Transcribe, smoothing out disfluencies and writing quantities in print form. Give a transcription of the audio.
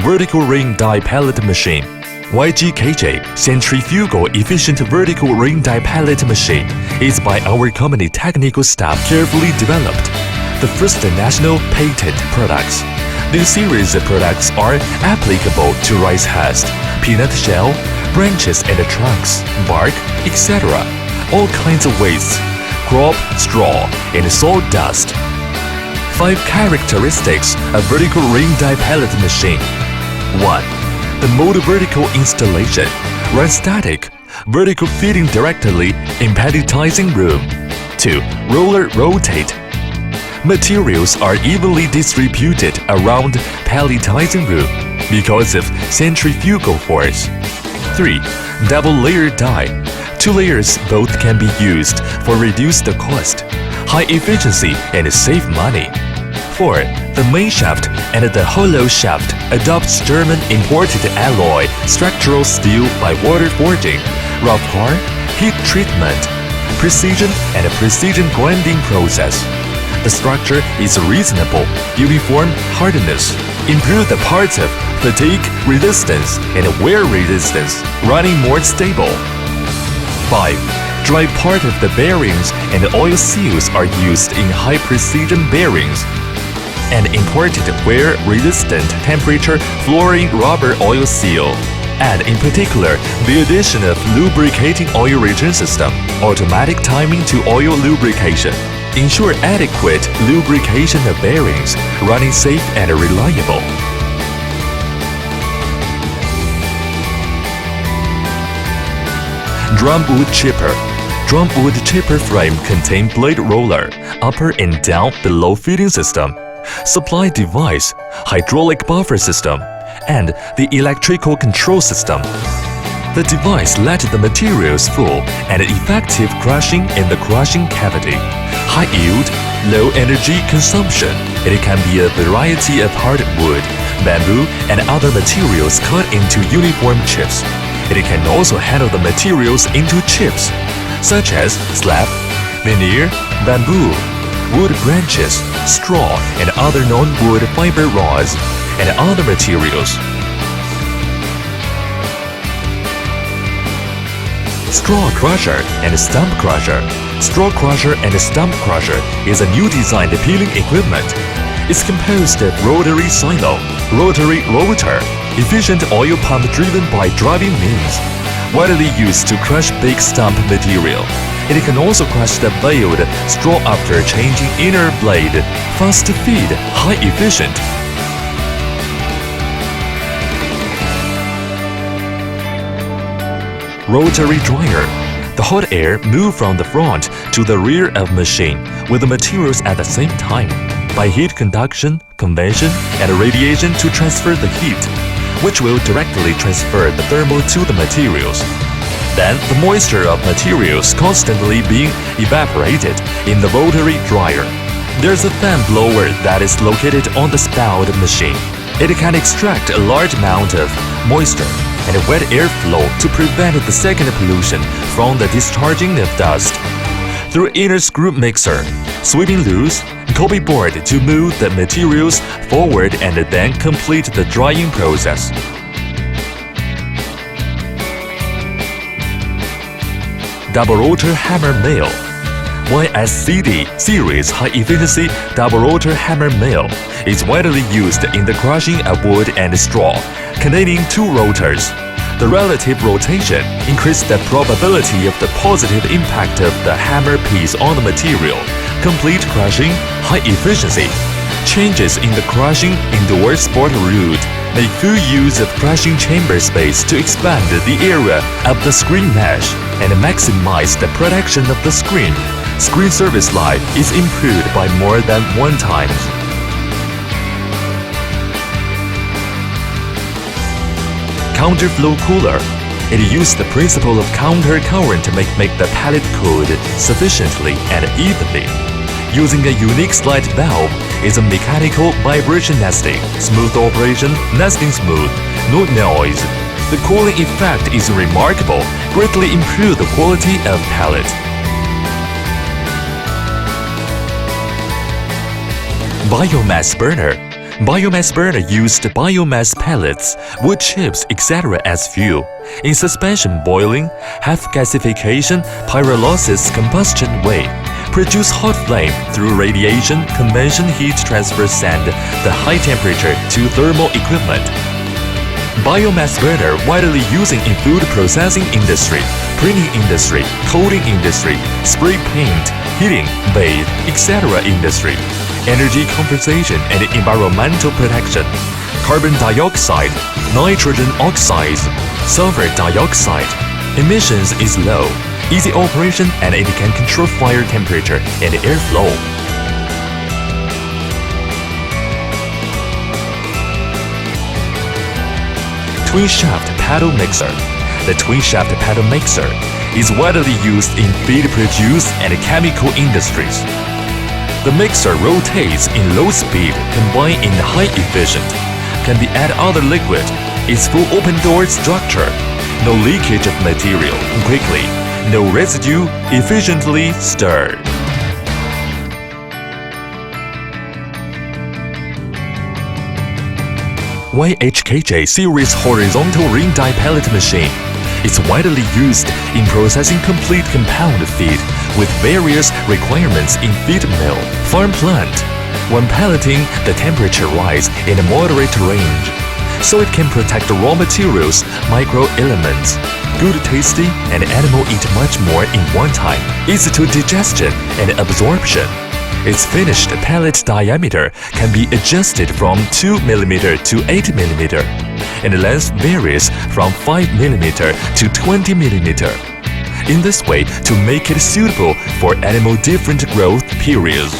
vertical ring die pellet machine. YGKJ centrifugal efficient vertical ring die pellet machine is by our company technical staff carefully developed. The first national patent products. This series of products are applicable to rice husk, peanut shell, branches and trunks, bark, etc. All kinds of wastes, crop, straw, and sawdust. 5 characteristics of vertical ring die pellet machine. 1. The mode vertical installation. Run static. Vertical feeding directly in pelletizing room. 2. Roller rotate. Materials are evenly distributed around pelletizing room because of centrifugal force. 3. Double layer die. 2 layers both can be used for reduced cost, high efficiency and save money. 4. The main shaft and the hollow shaft adopts German imported alloy structural steel by water forging, rough car, heat treatment, precision and precision grinding process. The structure is reasonable, uniform hardness, improve the parts of fatigue resistance and wear resistance, running more stable. 5. Dry part of the bearings and oil seals are used in high precision bearings. And imported wear-resistant temperature fluorine rubber oil seal, and in particular the addition of lubricating oil return system, automatic timing to oil lubrication, ensure adequate lubrication of bearings, running safe and reliable. Drumwood chipper. Drumwood chipper frame contain blade roller, upper and down below feeding system, supply device, hydraulic buffer system, and the electrical control system. The device let the materials fall and effective crushing in the crushing cavity. High yield, low energy consumption. It can be a variety of hardwood, bamboo, and other materials cut into uniform chips. It can also handle the materials into chips, such as slab, veneer, bamboo, wood branches, straw, and other non-wood fiber rods, and other materials. Straw crusher and stump crusher. Straw crusher and stump crusher is a new designed peeling equipment. It's composed of rotary silo, rotary rotor, efficient oil pump driven by driving means, widely used to crush big stump material. It can also crush the baled straw after changing inner blade. Fast feed, high efficient. Rotary dryer. The hot air move from the front to the rear of machine with the materials at the same time by heat conduction, convection, and radiation to transfer the heat, which will directly transfer the thermal to the materials. Then the moisture of materials constantly being evaporated in the rotary dryer. There's a fan blower that is located on the spout machine. It can extract a large amount of moisture and wet airflow to prevent the second pollution from the discharging of dust. Through inner screw mixer, sweeping loose, copy board to move the materials forward and then complete the drying process. Double rotor hammer mill. YSCD series high-efficiency double rotor hammer mill is widely used in the crushing of wood and straw, containing 2 rotors. The relative rotation increases the probability of the positive impact of the hammer piece on the material. Complete crushing, high efficiency. Changes in the crushing indoor sport route make full use of crushing chamber space to expand the area of the screen mesh and maximize the protection of the screen. Screen service life is improved by more than 1 time. Counterflow cooler. It uses the principle of counter current to make the pellet cooled sufficiently and evenly. Using a unique slide valve is a mechanical vibration nesting, smooth operation, nesting smooth, no noise. The cooling effect is remarkable, greatly improve the quality of pellet. Biomass burner. Biomass burner used biomass pellets, wood chips, etc. as fuel. In suspension boiling, half gasification, pyrolysis combustion way. Produce hot flame through radiation, convection heat transfer send the high temperature to thermal equipment. Biomass burner widely using in food processing industry, printing industry, coating industry, spray paint, heating, bathe, etc. industry. Energy compensation and environmental protection. Carbon dioxide, nitrogen oxides, sulfur dioxide. Emissions is low, easy operation, and it can control fire temperature and airflow. Twin shaft paddle mixer. The twin shaft paddle mixer is widely used in feed produce and chemical industries. The mixer rotates in low speed, combined in high efficient. Can be add other liquid. It's full open door structure. No leakage of material quickly. No residue. Efficiently stirred. YHKJ series horizontal ring die pellet machine. It's widely used in processing complete compound feed with various requirements in feed mill, farm plant. When pelleting, the temperature rise in a moderate range, so it can protect the raw materials, micro-elements. Good tasty and animal eat much more in one time. Easy to digestion and absorption. Its finished pellet diameter can be adjusted from 2 mm to 8 mm, and the length varies from 5 mm to 20 mm. In this way, to make it suitable for animal different growth periods.